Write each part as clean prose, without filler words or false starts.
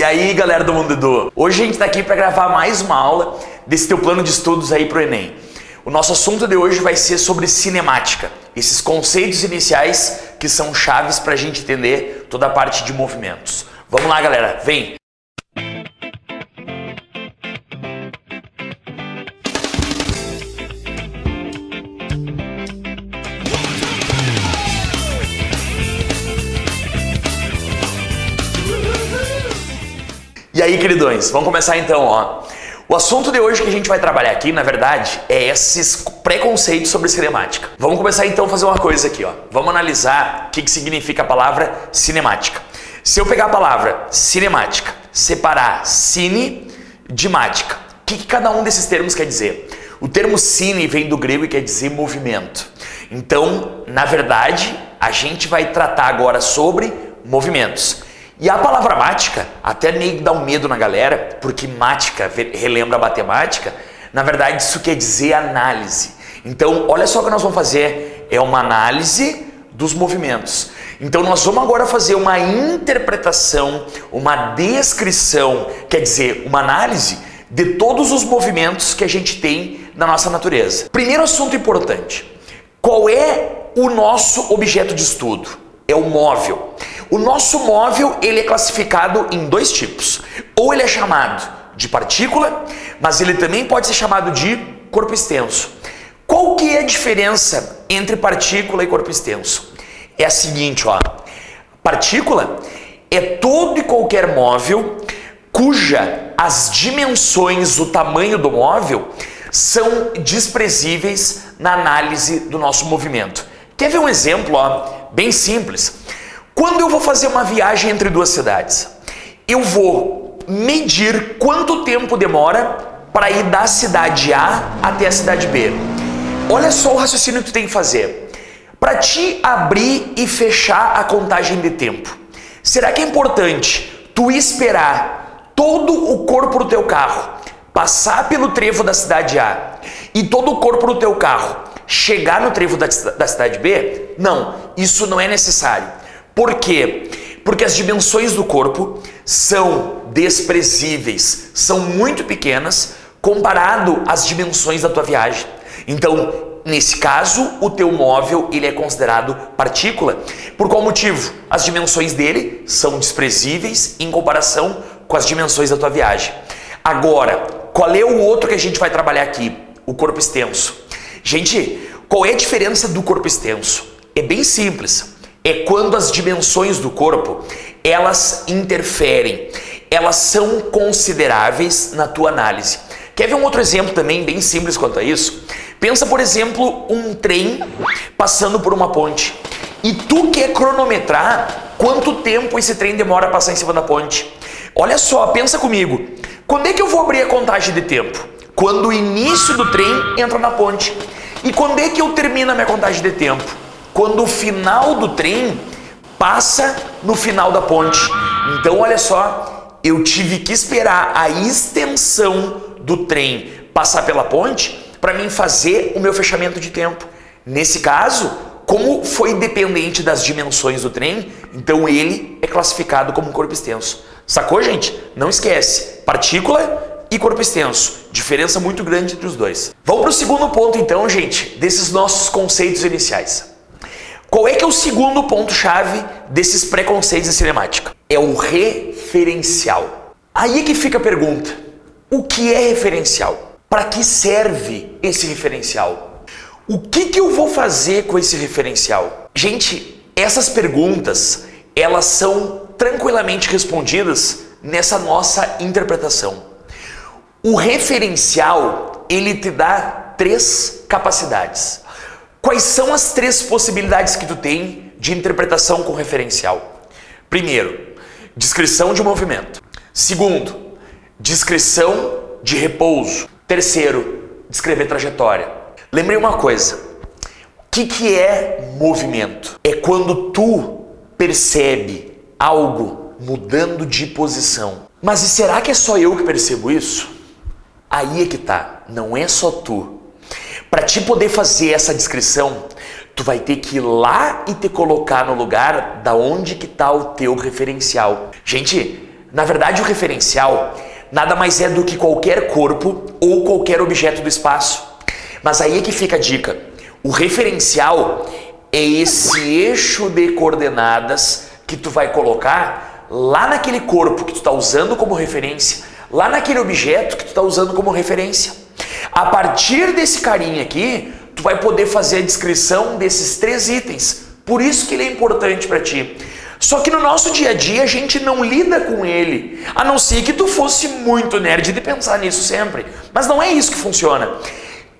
E aí, galera do Mundo Edu, hoje a gente tá aqui para gravar mais uma aula desse teu plano de estudos aí pro Enem. O nosso assunto de hoje vai ser sobre cinemática, esses conceitos iniciais que são chaves para a gente entender toda a parte de movimentos. Vamos lá, galera, vem! E aí, queridões, vamos começar então, ó. O assunto de hoje que a gente vai trabalhar aqui, na verdade, é esses preconceitos sobre cinemática. Vamos começar então a fazer uma coisa aqui, ó. Vamos analisar o que significa a palavra cinemática. Se eu pegar a palavra cinemática, separar cine de mática, o que cada um desses termos quer dizer? O termo cine vem do grego e quer dizer movimento. Então, na verdade, a gente vai tratar agora sobre movimentos. E a palavra mática até meio que dá um medo na galera, porque mática relembra a matemática. Na verdade, isso quer dizer análise. Então, olha só o que nós vamos fazer. É uma análise dos movimentos. Então, nós vamos agora fazer uma interpretação, uma descrição, quer dizer, uma análise de todos os movimentos que a gente tem na nossa natureza. Primeiro assunto importante. Qual é o nosso objeto de estudo? É o móvel. O nosso móvel, ele é classificado em dois tipos. Ou ele é chamado de partícula, mas ele também pode ser chamado de corpo extenso. Qual que é a diferença entre partícula e corpo extenso? É a seguinte, ó. Partícula é todo e qualquer móvel cuja as dimensões, o tamanho do móvel, são desprezíveis na análise do nosso movimento. Quer ver um exemplo, ó, bem simples? Quando eu vou fazer uma viagem entre duas cidades, eu vou medir quanto tempo demora para ir da cidade A até a cidade B. Olha só o raciocínio que tu tem que fazer. Para te abrir e fechar a contagem de tempo, será que é importante tu esperar todo o corpo do teu carro passar pelo trevo da cidade A e todo o corpo do teu carro chegar no trevo da cidade B? Não, isso não é necessário. Por quê? Porque as dimensões do corpo são desprezíveis, são muito pequenas comparado às dimensões da tua viagem. Então, nesse caso, o teu móvel ele é considerado partícula. Por qual motivo? As dimensões dele são desprezíveis em comparação com as dimensões da tua viagem. Agora, qual é o outro que a gente vai trabalhar aqui? O corpo extenso. Gente, qual é a diferença do corpo extenso? É bem simples. É quando as dimensões do corpo, elas interferem, elas são consideráveis na tua análise. Quer ver um outro exemplo também bem simples quanto a isso? Pensa, por exemplo, um trem passando por uma ponte e tu quer cronometrar quanto tempo esse trem demora a passar em cima da ponte. Olha só, pensa comigo, quando é que eu vou abrir a contagem de tempo? Quando o início do trem entra na ponte. E quando é que eu termino a minha contagem de tempo? Quando o final do trem passa no final da ponte. Então, olha só, eu tive que esperar a extensão do trem passar pela ponte para mim fazer o meu fechamento de tempo. Nesse caso, como foi dependente das dimensões do trem, então ele é classificado como corpo extenso. Sacou, gente? Não esquece, partícula e corpo extenso. Diferença muito grande entre os dois. Vamos para o segundo ponto então, gente, desses nossos conceitos iniciais. Qual é que é o segundo ponto-chave desses preconceitos em cinemática? É o referencial. Aí é que fica a pergunta. O que é referencial? Para que serve esse referencial? O que eu vou fazer com esse referencial? Gente, essas perguntas, elas são tranquilamente respondidas nessa nossa interpretação. O referencial, ele te dá 3 capacidades. Quais são as 3 possibilidades que tu tem de interpretação com referencial? Primeiro, descrição de movimento. Segundo, descrição de repouso. Terceiro, descrever trajetória. Lembrei uma coisa. O que é movimento? É quando tu percebe algo mudando de posição. Mas e será que é só eu que percebo isso? Aí é que tá. Não é só tu. Para te poder fazer essa descrição, tu vai ter que ir lá e te colocar no lugar da onde que tá o teu referencial. Gente, Na verdade, o referencial nada mais é do que qualquer corpo ou qualquer objeto do espaço. Mas aí é que fica a dica. O referencial é esse eixo de coordenadas que tu vai colocar lá naquele corpo que tu está usando como referência, lá naquele objeto que tu está usando como referência. A partir desse carinha aqui, tu vai poder fazer a descrição desses 3 itens. Por isso que ele é importante para ti. Só que no nosso dia a dia a gente não lida com ele, a não ser que tu fosse muito nerd de pensar nisso sempre. Mas não é isso que funciona.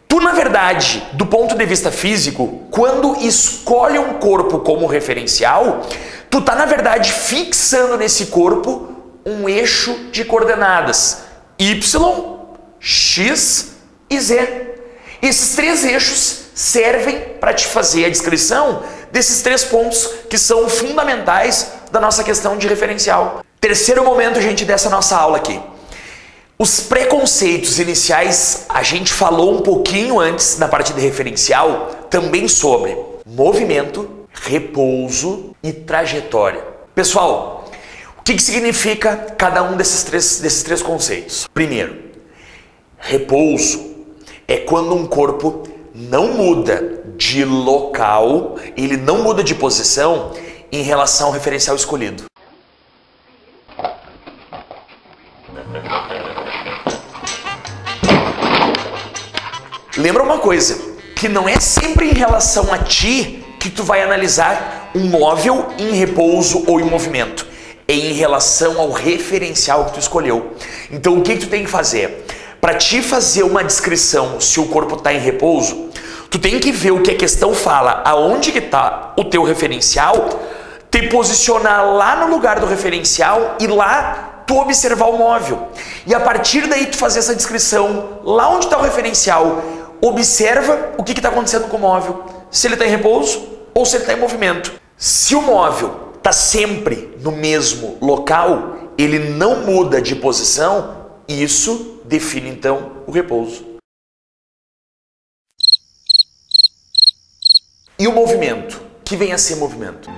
Tu, na verdade, do ponto de vista físico, quando escolhe um corpo como referencial, tu tá, na verdade, fixando nesse corpo um eixo de coordenadas Y, X e Z. Esses 3 eixos servem para te fazer a descrição desses 3 pontos que são fundamentais da nossa questão de referencial. Terceiro momento, gente, dessa nossa aula aqui. Os preconceitos iniciais, a gente falou um pouquinho antes na parte de referencial, também sobre movimento, repouso e trajetória. Pessoal, o que significa cada um desses três conceitos? Primeiro, repouso é quando um corpo não muda de local, ele não muda de posição em relação ao referencial escolhido. Lembra uma coisa, que não é sempre em relação a ti que tu vai analisar um móvel em repouso ou em movimento. É em relação ao referencial que tu escolheu. Então o que tu tem que fazer? Para te fazer uma descrição se o corpo está em repouso, tu tem que ver o que a questão fala, aonde que está o teu referencial, te posicionar lá no lugar do referencial e lá tu observar o móvel. E a partir daí tu fazer essa descrição, lá onde está o referencial, observa o que está acontecendo com o móvel, se ele está em repouso ou se ele está em movimento. Se o móvel está sempre no mesmo local, ele não muda de posição, isso define então o repouso. E o movimento? Que vem a ser movimento?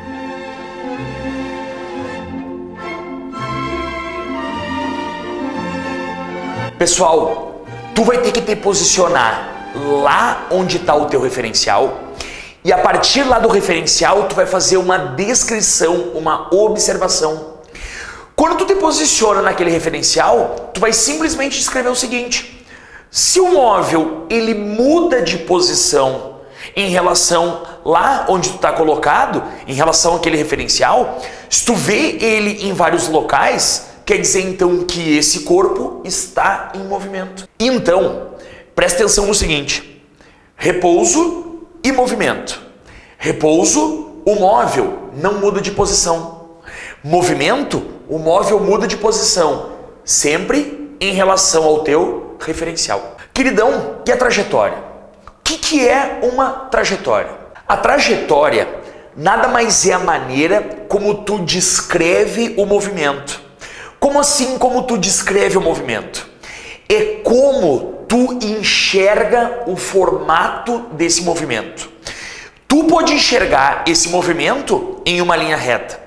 Pessoal, tu vai ter que te posicionar lá onde está o teu referencial e a partir lá do referencial tu vai fazer uma descrição, uma observação. Quando tu te posiciona naquele referencial, tu vai simplesmente escrever o seguinte: se o móvel ele muda de posição em relação lá onde tu está colocado, em relação àquele referencial, se tu vê ele em vários locais, quer dizer então que esse corpo está em movimento. Então, presta atenção no seguinte: repouso e movimento. Repouso, o móvel não muda de posição. Movimento, o móvel muda de posição, sempre em relação ao teu referencial. Queridão, e a trajetória? O que é uma trajetória? A trajetória nada mais é a maneira como tu descreve o movimento. Como assim como tu descreve o movimento? É como tu enxerga o formato desse movimento. Tu pode enxergar esse movimento em uma linha reta,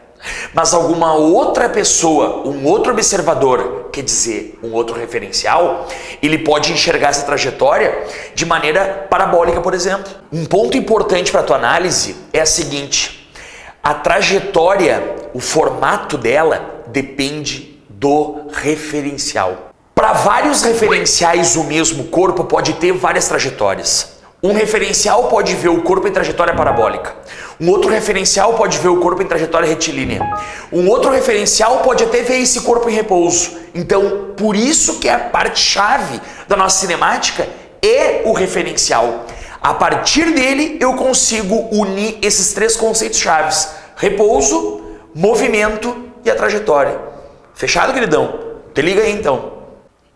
mas alguma outra pessoa, um outro observador, quer dizer, um outro referencial, ele pode enxergar essa trajetória de maneira parabólica, por exemplo. Um ponto importante para a tua análise é a seguinte: a trajetória, o formato dela depende do referencial. Para vários referenciais, o mesmo corpo pode ter várias trajetórias. Um referencial pode ver o corpo em trajetória parabólica. Um outro referencial pode ver o corpo em trajetória retilínea. Um outro referencial pode até ver esse corpo em repouso. Então, por isso que a parte-chave da nossa cinemática é o referencial. A partir dele, eu consigo unir esses 3 conceitos chaves: repouso, movimento e a trajetória. Fechado, queridão? Te liga aí, então.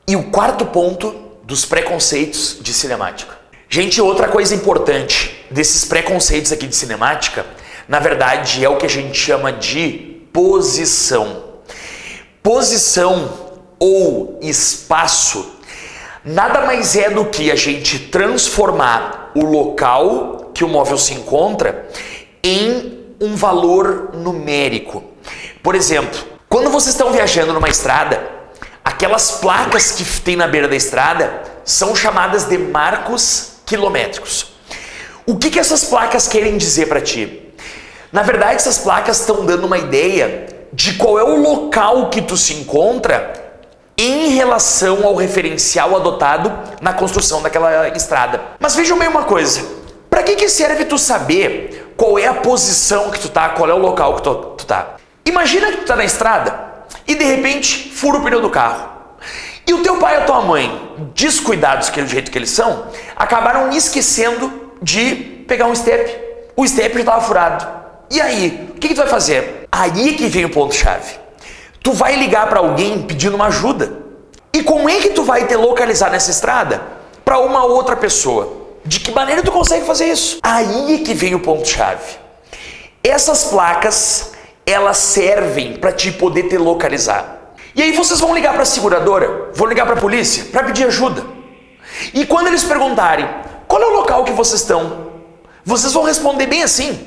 E o quarto ponto dos preconceitos de cinemática. Gente, outra coisa importante desses preconceitos aqui de cinemática, na verdade, é o que a gente chama de posição. Posição ou espaço nada mais é do que a gente transformar o local que o móvel se encontra em um valor numérico. Por exemplo, Quando vocês estão viajando numa estrada, aquelas placas que tem na beira da estrada são chamadas de marcos quilométricos. O que essas placas querem dizer para ti? Na verdade, essas placas estão dando uma ideia de qual é o local que tu se encontra em relação ao referencial adotado na construção daquela estrada. Mas vejam bem uma coisa, para que serve tu saber qual é a posição que tu tá, qual é o local que tu tá? Imagina que tu tá na estrada e de repente fura o pneu do carro. E o teu pai e a tua mãe, descuidados do jeito que eles são, acabaram esquecendo de pegar um step. O step já estava furado. E aí, o que tu vai fazer? Aí que vem o ponto-chave. Tu vai ligar para alguém pedindo uma ajuda. E como é que tu vai te localizar nessa estrada para uma outra pessoa? De que maneira tu consegue fazer isso? Aí que vem o ponto-chave. Essas placas, elas servem para te poder te localizar. E aí vocês vão ligar para a seguradora, vão ligar para a polícia para pedir ajuda. E quando eles perguntarem qual é o local que vocês estão, vocês vão responder bem assim: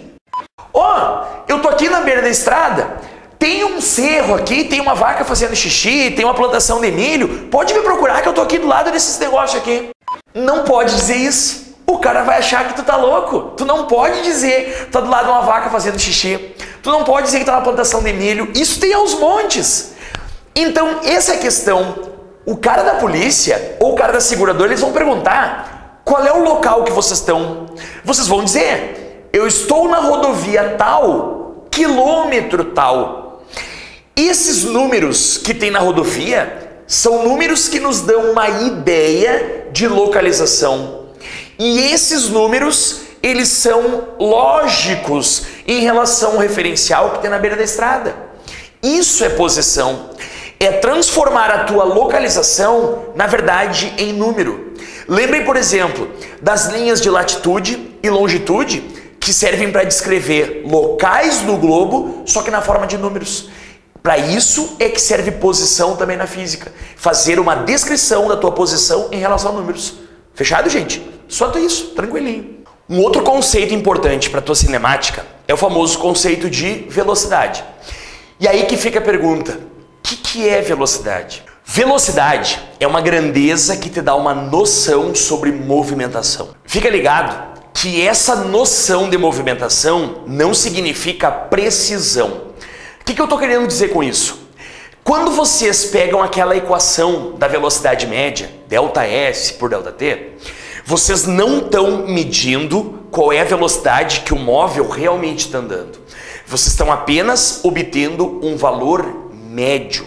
ó, eu tô aqui na beira da estrada, tem um cerro aqui, tem uma vaca fazendo xixi, tem uma plantação de milho, pode me procurar que eu tô aqui do lado desses negócios aqui. Não pode dizer isso. O cara vai achar que tu tá louco. Tu não pode dizer que tu tá do lado de uma vaca fazendo xixi. Tu não pode dizer que tá na plantação de milho. Isso tem aos montes. Então, essa é a questão. O cara da polícia ou o cara da seguradora, eles vão perguntar qual é o local que vocês estão. Vocês vão dizer: eu estou na rodovia tal, quilômetro tal. Esses números que tem na rodovia são números que nos dão uma ideia de localização. E esses números, eles são lógicos em relação ao referencial que tem na beira da estrada. Isso é posição. É transformar a tua localização, na verdade, em número. Lembrem, por exemplo, das linhas de latitude e longitude que servem para descrever locais no globo, só que na forma de números. Para isso é que serve posição também na física. Fazer uma descrição da tua posição em relação a números. Fechado, gente? Só isso, tranquilinho. Um outro conceito importante para a tua cinemática é o famoso conceito de velocidade. E aí que fica a pergunta: o que é velocidade? Velocidade é uma grandeza que te dá uma noção sobre movimentação. Fica ligado que essa noção de movimentação não significa precisão. O que eu estou querendo dizer com isso? Quando vocês pegam aquela equação da velocidade média, ΔS por ΔT, vocês não estão medindo qual é a velocidade que o móvel realmente está andando. Vocês estão apenas obtendo um valor médio.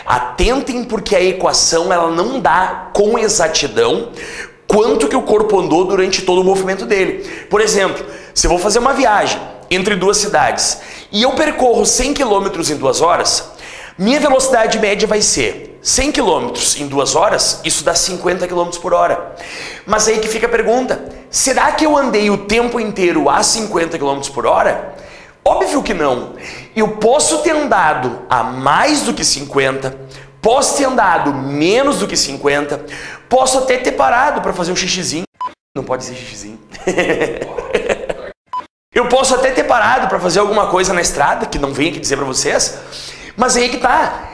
Atentem, porque a equação ela não dá com exatidão quanto que o corpo andou durante todo o movimento dele. Por exemplo, se eu vou fazer uma viagem entre duas cidades e eu percorro 100 km em 2 horas, minha velocidade média vai ser 100 km em 2 horas, isso dá 50 km por hora. Mas aí que fica a pergunta: será que eu andei o tempo inteiro a 50 km por hora? Óbvio que não. Eu posso ter andado a mais do que 50, posso ter andado menos do que 50, posso até ter parado para fazer um xixizinho. Não pode ser xixizinho. Eu posso até ter parado para fazer alguma coisa na estrada, que não venho aqui dizer para vocês, mas aí que tá.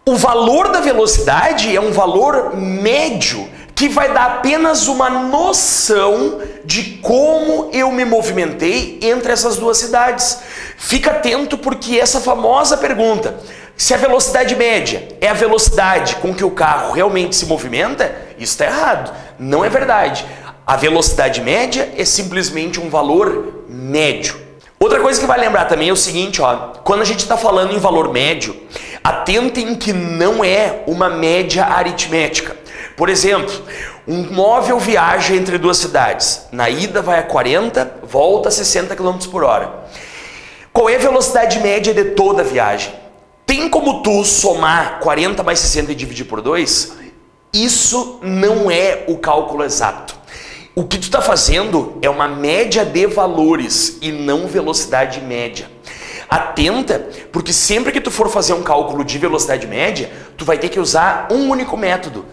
O valor da velocidade é um valor médio que vai dar apenas uma noção de como eu me movimentei entre essas duas cidades. Fica atento, porque essa famosa pergunta, se a velocidade média é a velocidade com que o carro realmente se movimenta, isso está errado. Não é verdade. A velocidade média é simplesmente um valor médio. Outra coisa que vai lembrar também é o seguinte, ó, quando a gente está falando em valor médio, atentem que não é uma média aritmética. Por exemplo, um móvel viaja entre duas cidades. Na ida vai a 40, volta a 60 km por hora. Qual é a velocidade média de toda a viagem? Tem como tu somar 40 mais 60 e dividir por 2? Isso não é o cálculo exato. O que tu está fazendo é uma média de valores e não velocidade média. Atenta, porque sempre que tu for fazer um cálculo de velocidade média, tu vai ter que usar um único método.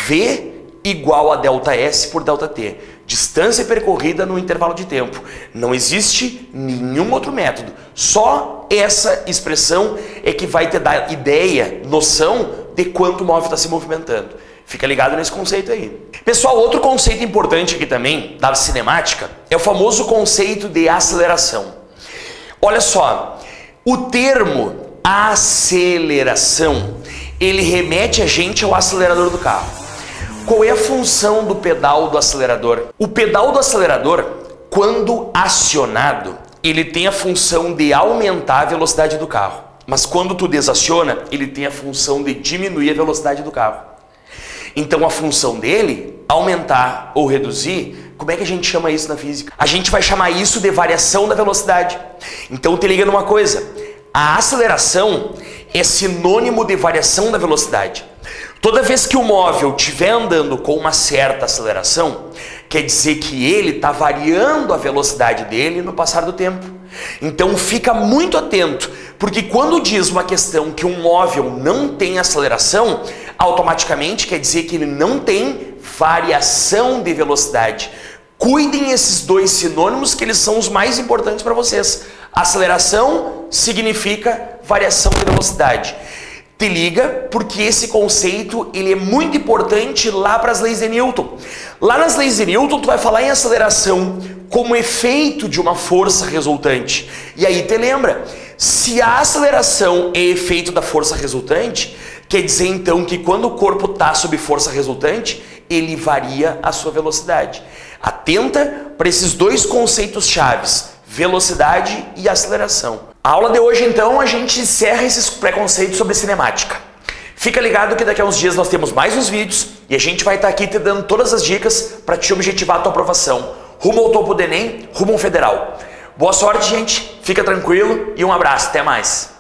V igual a ΔS por ΔT. Distância percorrida no intervalo de tempo. Não existe nenhum outro método. Só essa expressão é que vai te dar ideia, noção de quanto o móvel está se movimentando. Fica ligado nesse conceito aí. Pessoal, outro conceito importante aqui também, da cinemática, é o famoso conceito de aceleração. Olha só, o termo aceleração, ele remete a gente ao acelerador do carro. Qual é a função do pedal do acelerador? O pedal do acelerador, quando acionado, ele tem a função de aumentar a velocidade do carro. Mas quando tu desaciona, ele tem a função de diminuir a velocidade do carro. Então a função dele, aumentar ou reduzir, como é que a gente chama isso na física? A gente vai chamar isso de variação da velocidade. Então te liga numa coisa, a aceleração é sinônimo de variação da velocidade. Toda vez que o móvel estiver andando com uma certa aceleração, quer dizer que ele está variando a velocidade dele no passar do tempo. Então fica muito atento, porque quando diz uma questão que um móvel não tem aceleração, automaticamente quer dizer que ele não tem variação de velocidade. Cuidem esses dois sinônimos que eles são os mais importantes para vocês. Aceleração significa variação de velocidade. Te liga, porque esse conceito ele é muito importante lá para as leis de Newton. Lá nas leis de Newton tu vai falar em aceleração como efeito de uma força resultante. E aí te lembra, se a aceleração é efeito da força resultante, quer dizer então que quando o corpo está sob força resultante, ele varia a sua velocidade. Atenta para esses dois conceitos chaves, velocidade e aceleração. A aula de hoje, então, a gente encerra esses preconceitos sobre cinemática. Fica ligado que daqui a uns dias nós temos mais uns vídeos e a gente vai estar aqui te dando todas as dicas para te objetivar a tua aprovação. Rumo ao topo do Enem, rumo ao federal. Boa sorte, gente. Fica tranquilo e um abraço. Até mais.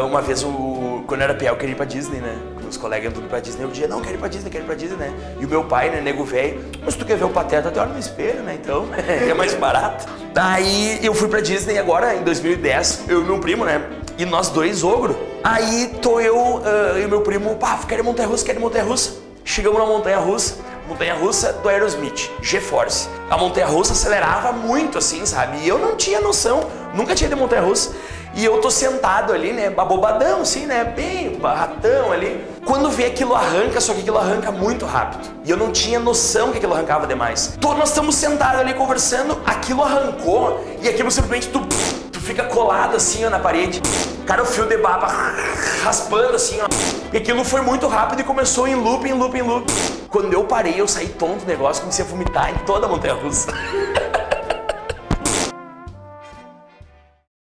Uma vez, quando eu era pior, eu queria ir pra Disney, né? Com meus colegas iam tudo pra Disney. Eu dizia, não, quero ir pra Disney, né? E o meu pai, né, nego velho, mas tu quer ver o Pateta, até olha no espelho, né? Então, é mais barato. Daí, eu fui pra Disney agora, em 2010, eu e meu primo, né? E nós dois, ogro. Aí, tô eu e o meu primo, pá, quero ir montanha-russa. Chegamos na montanha-russa do Aerosmith, G-Force. A montanha-russa acelerava muito, assim, sabe? E eu não tinha noção, nunca tinha de montanha-russa. E eu tô sentado ali, né, abobadão, assim, né, bem barratão ali. Quando vê aquilo arranca, só que aquilo arranca muito rápido. E eu não tinha noção que aquilo arrancava demais. Então nós estamos sentados ali conversando, aquilo arrancou e aquilo simplesmente tu fica colado assim, ó, na parede. Cara, o fio de baba raspando assim, ó. E aquilo foi muito rápido e começou em loop. Quando eu parei, eu saí tonto do negócio, comecei a vomitar em toda a montanha-russa.